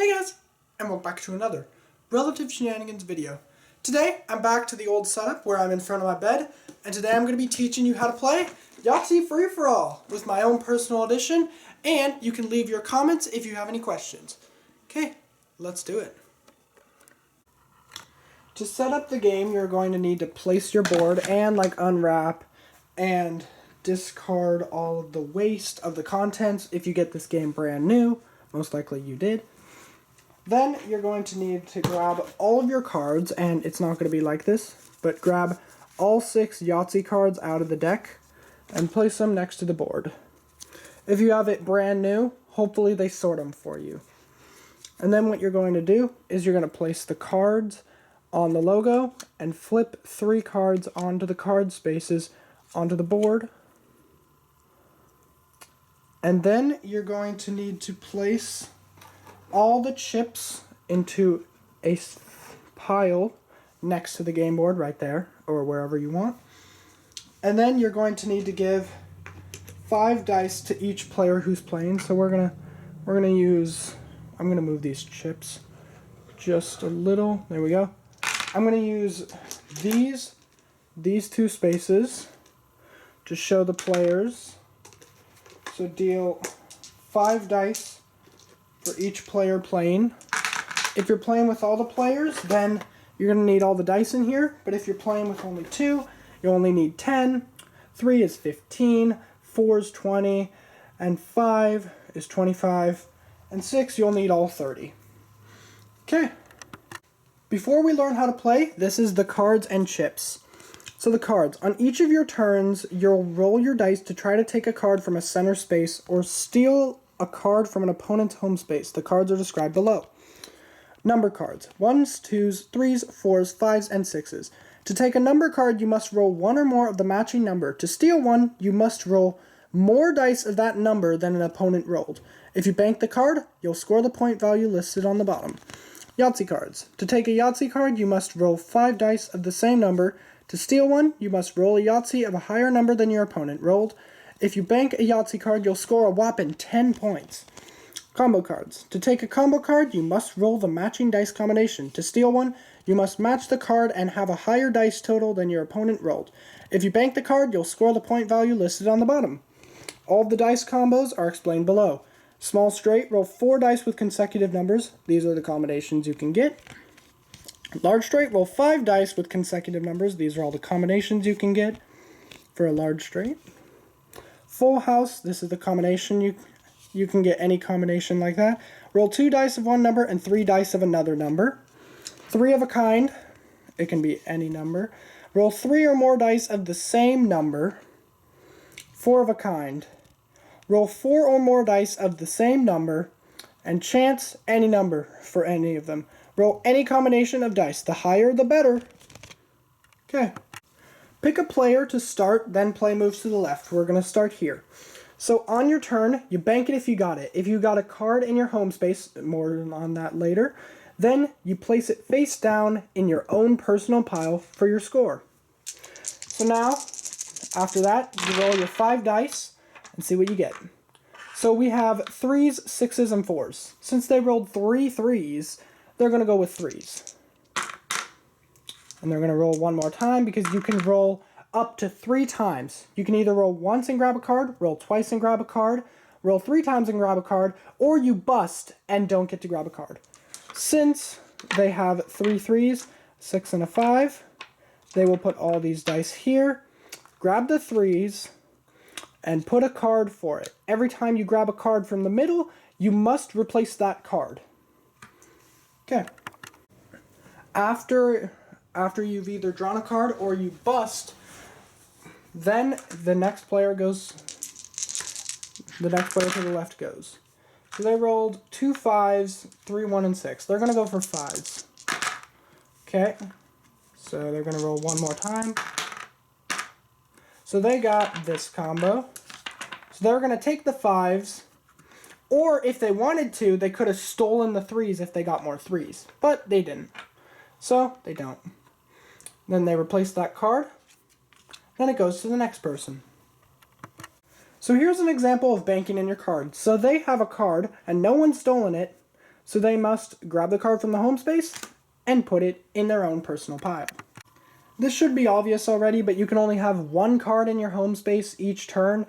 Hey guys, and welcome back to another Relative Shenanigans video. Today, I'm back to the old setup where I'm in front of my bed, and today I'm going to be teaching you how to play Yahtzee Free-For-All with my own personal edition, and you can leave your comments if you have any questions. Okay, let's do it. To set up the game, you're going to need to place your board and unwrap and discard all of the waste of the contents if you get this game brand new. Most likely you did. Then you're going to need to grab all of your cards, and it's not going to be like this, but grab all 6 Yahtzee cards out of the deck and place them next to the board. If you have it brand new, hopefully they sort them for you. And then what you're going to do is you're going to place the cards on the logo and flip 3 cards onto the card spaces onto the board. And then you're going to need to place all the chips into a pile next to the game board right there, or wherever you want. And then you're going to need to give 5 dice to each player who's playing. So we're gonna use, I'm gonna move these chips just a little. There we go. I'm gonna use these 2 spaces to show the players. So deal 5 dice for each player playing. If you're playing with all the players, then you're going to need all the dice in here. But if you're playing with only 2, you only need 10. 3 is 15. 4 is 20. And 5 is 25. And 6, you'll need all 30. Okay. Before we learn how to play, this is the cards and chips. So the cards. On each of your turns, you'll roll your dice to try to take a card from a center space or steal a card from an opponent's home space. The cards are described below. Number cards. 1s, 2s, 3s, 4s, 5s, and 6s. To take a number card, you must roll 1 or more of the matching number. To steal one, you must roll more dice of that number than an opponent rolled. If you bank the card, you'll score the point value listed on the bottom. Yahtzee cards. To take a Yahtzee card, you must roll 5 dice of the same number. To steal one, you must roll a Yahtzee of a higher number than your opponent rolled. If you bank a Yahtzee card, you'll score a whopping 10 points. Combo cards. To take a combo card, you must roll the matching dice combination. To steal one, you must match the card and have a higher dice total than your opponent rolled. If you bank the card, you'll score the point value listed on the bottom. All of the dice combos are explained below. Small straight, roll 4 dice with consecutive numbers. These are the combinations you can get. Large straight, roll 5 dice with consecutive numbers. These are all the combinations you can get for a large straight. Full house, this is the combination. You can get any combination like that. Roll 2 dice of one number and 3 dice of another number. 3 of a kind, it can be any number. Roll 3 or more dice of the same number. 4 of a kind. Roll 4 or more dice of the same number. And chance any number for any of them. Roll any combination of dice. The higher, the better. Okay. Pick a player to start, then play moves to the left. We're going to start here. So on your turn, you bank it if you got it. If you got a card in your home space, more on that later, then you place it face down in your own personal pile for your score. So now, after that, you roll your 5 dice and see what you get. So we have 3s, 6s, and 4s. Since they rolled 3 3s, they're going to go with 3s. And they're going to roll one more time because you can roll up to 3 times. You can either roll once and grab a card, roll twice and grab a card, roll 3 times and grab a card, or you bust and don't get to grab a card. Since they have 3 3s, 6 and a 5, they will put all these dice here, grab the 3s, and put a card for it. Every time you grab a card from the middle, you must replace that card. Okay. After you've either drawn a card or you bust, then the next player to the left goes. So they rolled 2 5s, 3, 1, and 6. They're going to go for 5s. Okay. So they're going to roll one more time. So they got this combo. So they're going to take the 5s. Or if they wanted to, they could have stolen the 3s if they got more 3s. But they didn't. So they don't. Then they replace that card. Then it goes to the next person. So here's an example of banking in your card. So they have a card, and no one's stolen it. So they must grab the card from the home space and put it in their own personal pile. This should be obvious already, but you can only have one card in your home space each turn,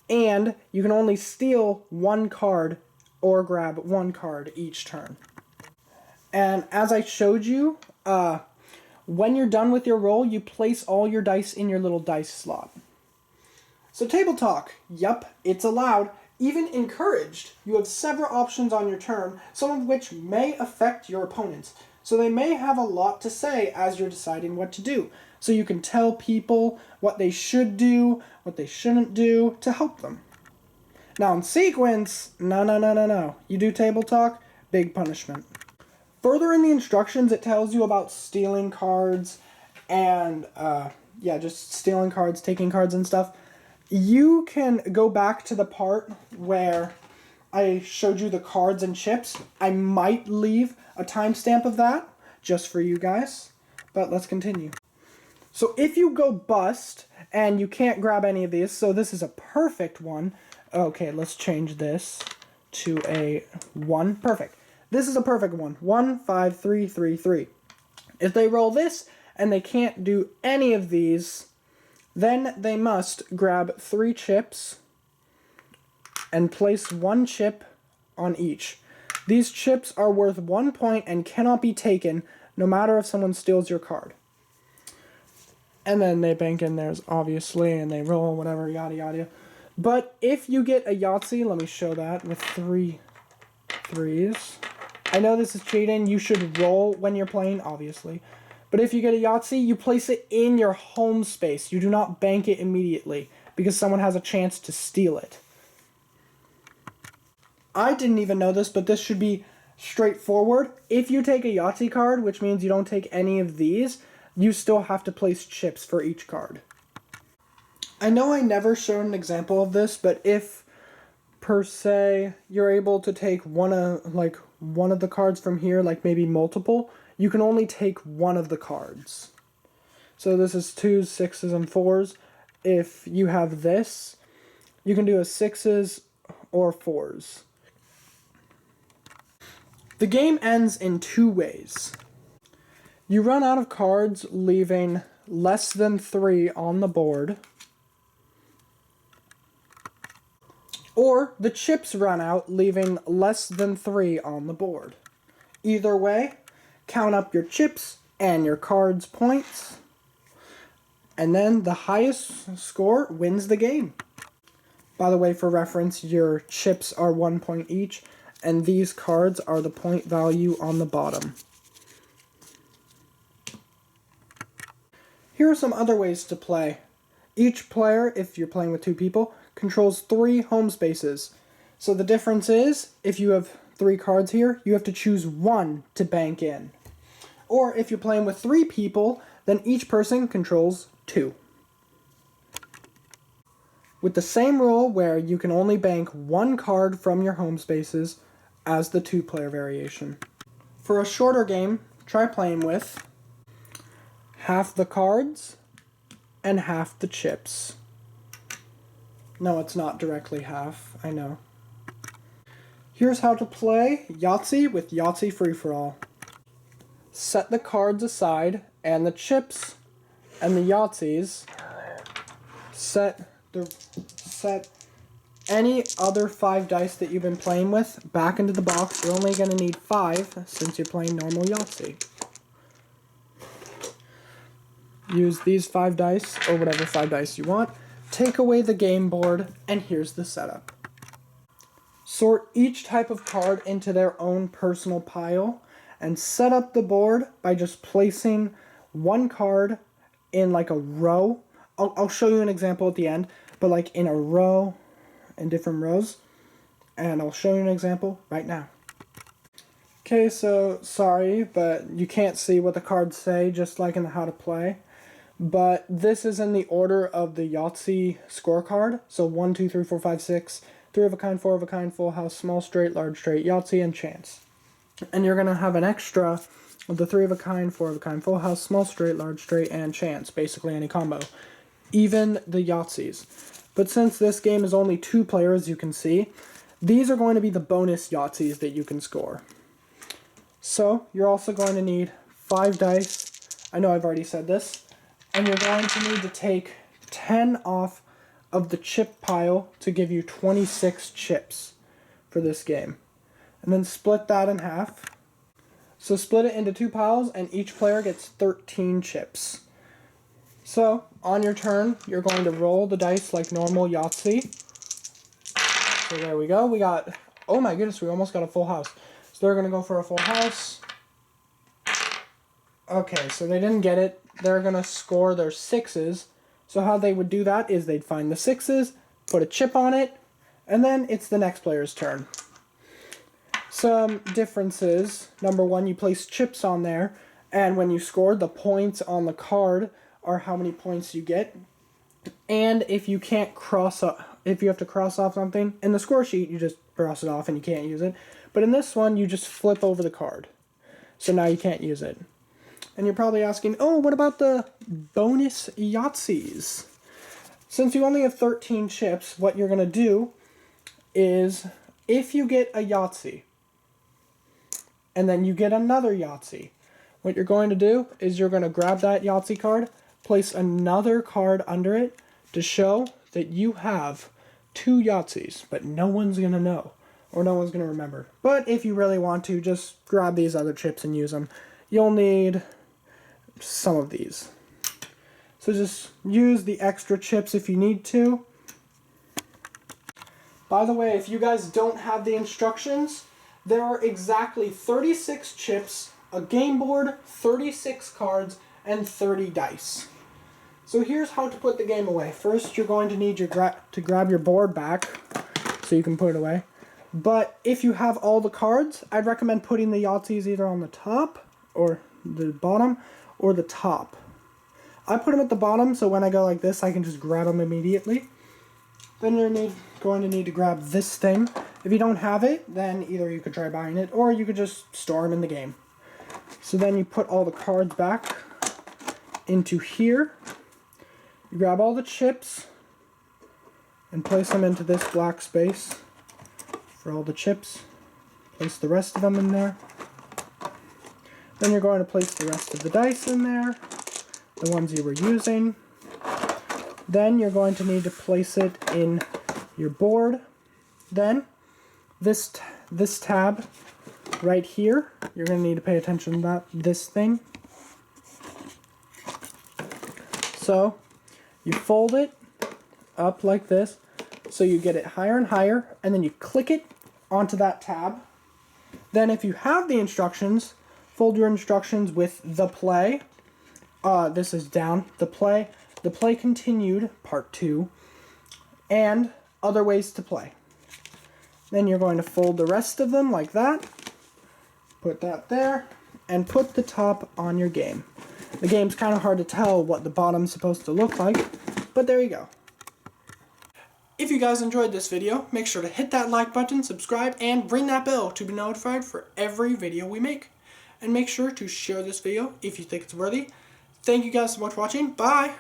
and you can only steal one card or grab one card each turn. And as I showed you, when you're done with your roll, you place all your dice in your little dice slot. So table talk, yup, it's allowed, even encouraged. You have several options on your turn, some of which may affect your opponents. So they may have a lot to say as you're deciding what to do. So you can tell people what they should do, what they shouldn't do to help them. Now in sequence, no. You do table talk, big punishment. Further in the instructions, it tells you about stealing cards and, just stealing cards, taking cards and stuff. You can go back to the part where I showed you the cards and chips. I might leave a timestamp of that just for you guys, but let's continue. So if you go bust and you can't grab any of these, so this is a perfect one. Okay, let's change this to a 1. Perfect. This is a perfect one. 1, 5, 3, 3, 3. If they roll this and they can't do any of these, then they must grab 3 chips and place 1 chip on each. These chips are worth 1 point and cannot be taken, no matter if someone steals your card. And then they bank in theirs, obviously, and they roll, whatever, yada yada. But if you get a Yahtzee, let me show that, with 3 threes. I know this is cheating, you should roll when you're playing, obviously. But if you get a Yahtzee, you place it in your home space. You do not bank it immediately, because someone has a chance to steal it. I didn't even know this, but this should be straightforward. If you take a Yahtzee card, which means you don't take any of these, you still have to place chips for each card. I know I never showed an example of this, but if, per se, you're able to take one of the cards from here, like maybe multiple, you can only take one of the cards. So this is 2s, 6s, and 4s. If you have this, you can do a 6s or 4s. The game ends in 2 ways. You run out of cards, leaving less than 3 on the board. Or the chips run out, leaving less than 3 on the board. Either way, count up your chips and your cards' points, and then the highest score wins the game. By the way, for reference, your chips are 1 point each, and these cards are the point value on the bottom. Here are some other ways to play. Each player, if you're playing with 2 people, controls 3 home spaces. So the difference is, if you have 3 cards here, you have to choose 1 to bank in. Or if you're playing with 3 people, then each person controls 2. With the same rule where you can only bank 1 card from your home spaces as the 2-player variation. For a shorter game, try playing with half the cards and half the chips. No, it's not directly half, I know. Here's how to play Yahtzee with Yahtzee Free-For-All. Set the cards aside, and the chips and the Yahtzees. Set any other 5 dice that you've been playing with back into the box. You're only going to need 5 since you're playing Normal Yahtzee. Use these 5 dice, or whatever 5 dice you want. Take away the game board, and here's the setup. Sort each type of card into their own personal pile, and set up the board by just placing 1 card in like a row. I'll show you an example at the end, but like in a row, in different rows, and I'll show you an example right now. Okay, so sorry, but you can't see what the cards say, just like in the how to play. But this is in the order of the Yahtzee scorecard. So 1, 2, 3, 4, 5, 6, 3 of a kind, 4 of a kind, full house, small straight, large straight, Yahtzee, and chance. And you're going to have an extra of the 3 of a kind, 4 of a kind, full house, small straight, large straight, and chance. Basically any combo. Even the Yahtzees. But since this game is only 2 players, you can see, these are going to be the bonus Yahtzees that you can score. So you're also going to need 5 dice. I know I've already said this. And you're going to need to take 10 off of the chip pile to give you 26 chips for this game. And then split that in half. So split it into 2 piles and each player gets 13 chips. So on your turn, you're going to roll the dice like normal Yahtzee. So there we go. We got, oh my goodness, we almost got a full house. So they're going to go for a full house. Okay, so they didn't get it. They're going to score their 6s. So how they would do that is they'd find the 6s, put a chip on it, and then it's the next player's turn. Some differences. Number 1, you place chips on there, and when you score, the points on the card are how many points you get. And if you can't if you have to cross off something, in the score sheet, you just cross it off and you can't use it. But in this one, you just flip over the card. So now you can't use it. And you're probably asking, oh, what about the bonus Yahtzees? Since you only have 13 chips, what you're going to do is, if you get a Yahtzee, and then you get another Yahtzee, what you're going to do is you're going to grab that Yahtzee card, place another card under it to show that you have 2 Yahtzees, but no one's going to know, or no one's going to remember. But if you really want to, just grab these other chips and use them. You'll need some of these. So just use the extra chips if you need to. By the way, if you guys don't have the instructions, there are exactly 36 chips, a game board, 36 cards, and 30 dice. So here's how to put the game away. First, you're going to need to grab your board back so you can put it away. But if you have all the cards, I'd recommend putting the Yahtzees either on the top or the bottom or the top. I put them at the bottom so when I go like this, I can just grab them immediately. Then you're going to need to grab this thing. If you don't have it, then either you could try buying it or you could just store them in the game. So then you put all the cards back into here. You grab all the chips and place them into this black space for all the chips. Place the rest of them in there. Then you're going to place the rest of the dice in there, the ones you were using. Then you're going to need to place it in your board. Then this tab right here, you're going to need to pay attention to this thing. So you fold it up like this so you get it higher and higher, and then you click it onto that tab. Then if you have the instructions, fold your instructions with the play. This is down. The play continued, part 2, and other ways to play. Then you're going to fold the rest of them like that. Put that there, and put the top on your game. The game's kind of hard to tell what the bottom's supposed to look like, but there you go. If you guys enjoyed this video, make sure to hit that like button, subscribe, and ring that bell to be notified for every video we make. And make sure to share this video if you think it's worthy. Thank you guys so much for watching. Bye!